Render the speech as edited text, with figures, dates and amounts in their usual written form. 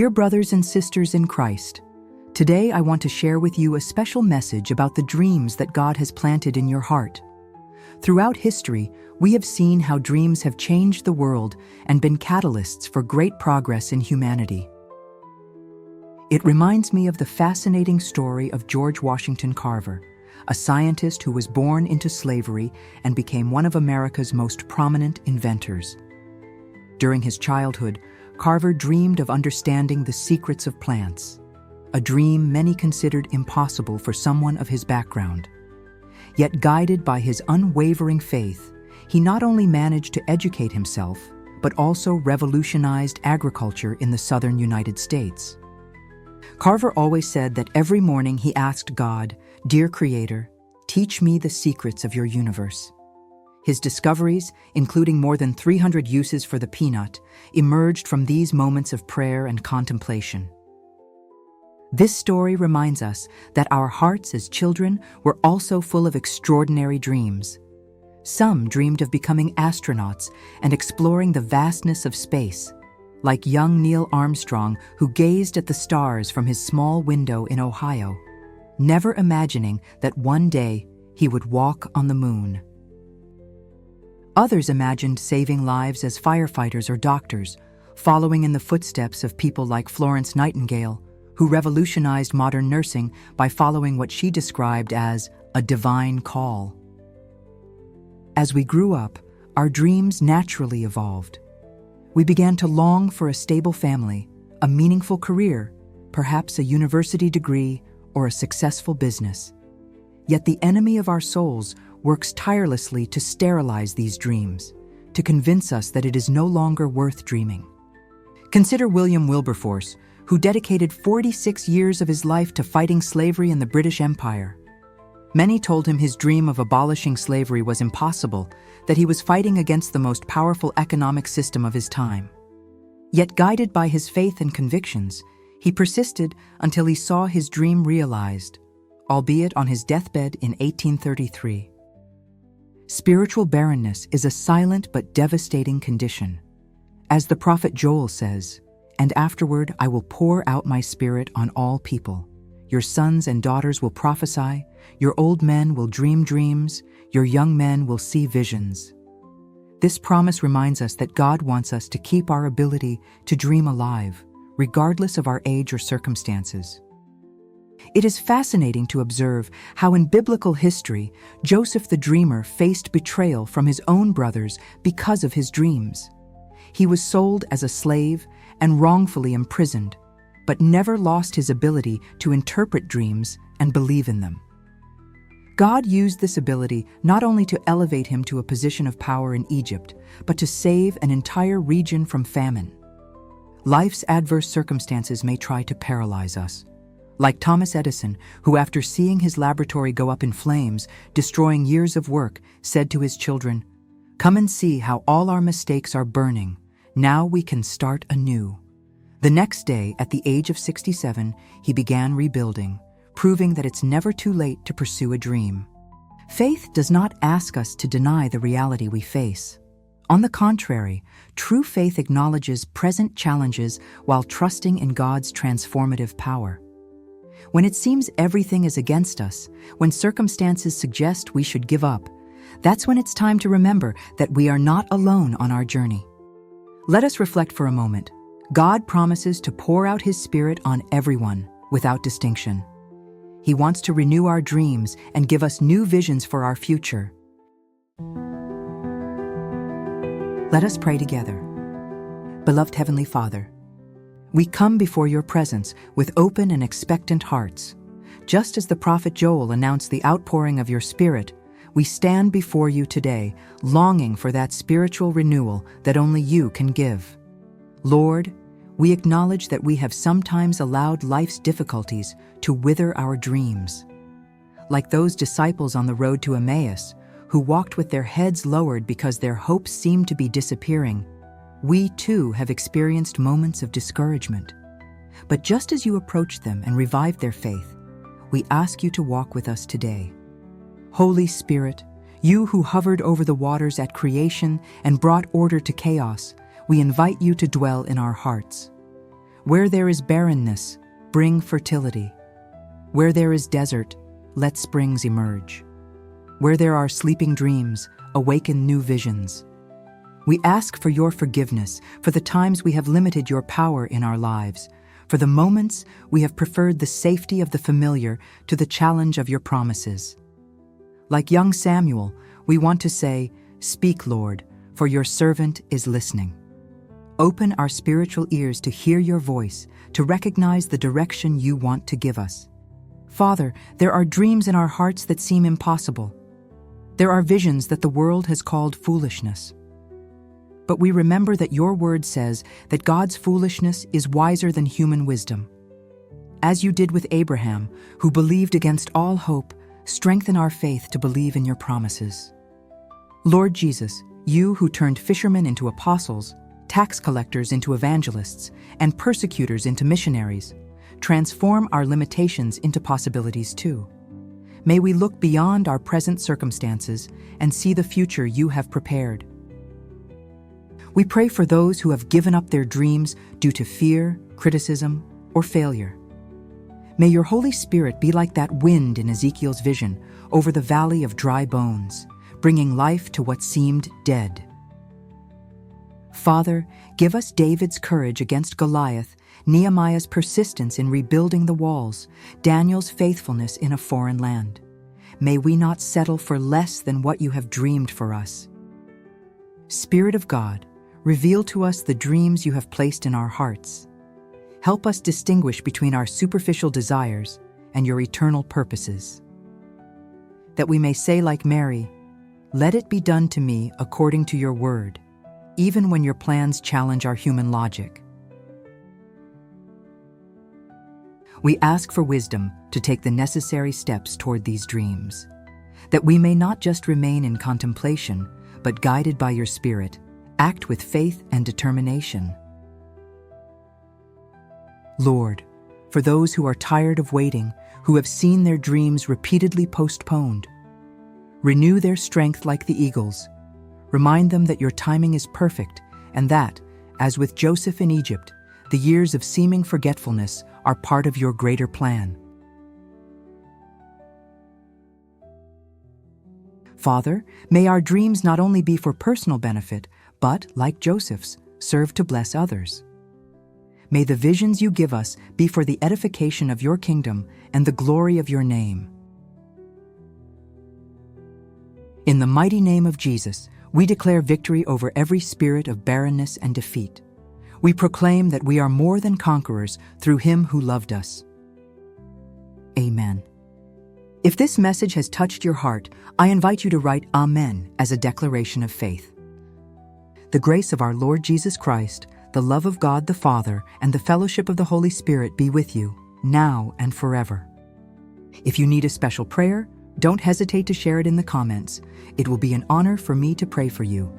Dear brothers and sisters in Christ, today I want to share with you a special message about the dreams that God has planted in your heart. Throughout history, we have seen how dreams have changed the world and been catalysts for great progress in humanity. It reminds me of the fascinating story of George Washington Carver, a scientist who was born into slavery and became one of America's most prominent inventors. During his childhood, Carver dreamed of understanding the secrets of plants, a dream many considered impossible for someone of his background. Yet guided by his unwavering faith, he not only managed to educate himself, but also revolutionized agriculture in the southern United States. Carver always said that every morning he asked God, "Dear Creator, teach me the secrets of your universe." His discoveries, including more than 300 uses for the peanut, emerged from these moments of prayer and contemplation. This story reminds us that our hearts as children were also full of extraordinary dreams. Some dreamed of becoming astronauts and exploring the vastness of space, like young Neil Armstrong, who gazed at the stars from his small window in Ohio, never imagining that one day he would walk on the moon. Others imagined saving lives as firefighters or doctors, following in the footsteps of people like Florence Nightingale, who revolutionized modern nursing by following what she described as a divine call. As we grew up, our dreams naturally evolved. We began to long for a stable family, a meaningful career, perhaps a university degree, or a successful business. Yet the enemy of our souls works tirelessly to sterilize these dreams, to convince us that it is no longer worth dreaming. Consider William Wilberforce, who dedicated 46 years of his life to fighting slavery in the British Empire. Many told him his dream of abolishing slavery was impossible, that he was fighting against the most powerful economic system of his time. Yet guided by his faith and convictions, he persisted until he saw his dream realized, albeit on his deathbed in 1833. Spiritual barrenness is a silent but devastating condition. As the prophet Joel says, "And afterward I will pour out my spirit on all people. Your sons and daughters will prophesy, your old men will dream dreams, your young men will see visions." This promise reminds us that God wants us to keep our ability to dream alive, regardless of our age or circumstances. It is fascinating to observe how in biblical history, Joseph the dreamer faced betrayal from his own brothers because of his dreams. He was sold as a slave and wrongfully imprisoned, but never lost his ability to interpret dreams and believe in them. God used this ability not only to elevate him to a position of power in Egypt, but to save an entire region from famine. Life's adverse circumstances may try to paralyze us. Like Thomas Edison, who after seeing his laboratory go up in flames, destroying years of work, said to his children, "Come and see how all our mistakes are burning. Now we can start anew." The next day, at the age of 67, he began rebuilding, proving that it's never too late to pursue a dream. Faith does not ask us to deny the reality we face. On the contrary, true faith acknowledges present challenges while trusting in God's transformative power. When it seems everything is against us, when circumstances suggest we should give up, that's when it's time to remember that we are not alone on our journey. Let us reflect for a moment. God promises to pour out His Spirit on everyone, without distinction. He wants to renew our dreams and give us new visions for our future. Let us pray together. Beloved Heavenly Father, we come before your presence with open and expectant hearts. Just as the prophet Joel announced the outpouring of your Spirit, we stand before you today, longing for that spiritual renewal that only you can give. Lord, we acknowledge that we have sometimes allowed life's difficulties to wither our dreams. Like those disciples on the road to Emmaus, who walked with their heads lowered because their hopes seemed to be disappearing, we too have experienced moments of discouragement. But just as you approached them and revived their faith, we ask you to walk with us today. Holy Spirit, you who hovered over the waters at creation and brought order to chaos, we invite you to dwell in our hearts. Where there is barrenness, bring fertility. Where there is desert, let springs emerge. Where there are sleeping dreams, awaken new visions. We ask for your forgiveness for the times we have limited your power in our lives, for the moments we have preferred the safety of the familiar to the challenge of your promises. Like young Samuel, we want to say, "Speak, Lord, for your servant is listening." Open our spiritual ears to hear your voice, to recognize the direction you want to give us. Father, there are dreams in our hearts that seem impossible. There are visions that the world has called foolishness. But we remember that your word says that God's foolishness is wiser than human wisdom. As you did with Abraham, who believed against all hope, strengthen our faith to believe in your promises. Lord Jesus, you who turned fishermen into apostles, tax collectors into evangelists, and persecutors into missionaries, transform our limitations into possibilities too. May we look beyond our present circumstances and see the future you have prepared. We pray for those who have given up their dreams due to fear, criticism, or failure. May your Holy Spirit be like that wind in Ezekiel's vision over the valley of dry bones, bringing life to what seemed dead. Father, give us David's courage against Goliath, Nehemiah's persistence in rebuilding the walls, Daniel's faithfulness in a foreign land. May we not settle for less than what you have dreamed for us. Spirit of God, reveal to us the dreams you have placed in our hearts. Help us distinguish between our superficial desires and your eternal purposes. That we may say like Mary, "Let it be done to me according to your word," even when your plans challenge our human logic. We ask for wisdom to take the necessary steps toward these dreams, that we may not just remain in contemplation, but guided by your Spirit, act with faith and determination. Lord, for those who are tired of waiting, who have seen their dreams repeatedly postponed, renew their strength like the eagles. Remind them that your timing is perfect and that, as with Joseph in Egypt, the years of seeming forgetfulness are part of your greater plan. Father, may our dreams not only be for personal benefit, but, like Joseph's, serve to bless others. May the visions you give us be for the edification of your kingdom and the glory of your name. In the mighty name of Jesus, we declare victory over every spirit of barrenness and defeat. We proclaim that we are more than conquerors through him who loved us. Amen. If this message has touched your heart, I invite you to write Amen as a declaration of faith. The grace of our Lord Jesus Christ, the love of God the Father, and the fellowship of the Holy Spirit be with you, now and forever. If you need a special prayer, don't hesitate to share it in the comments. It will be an honor for me to pray for you.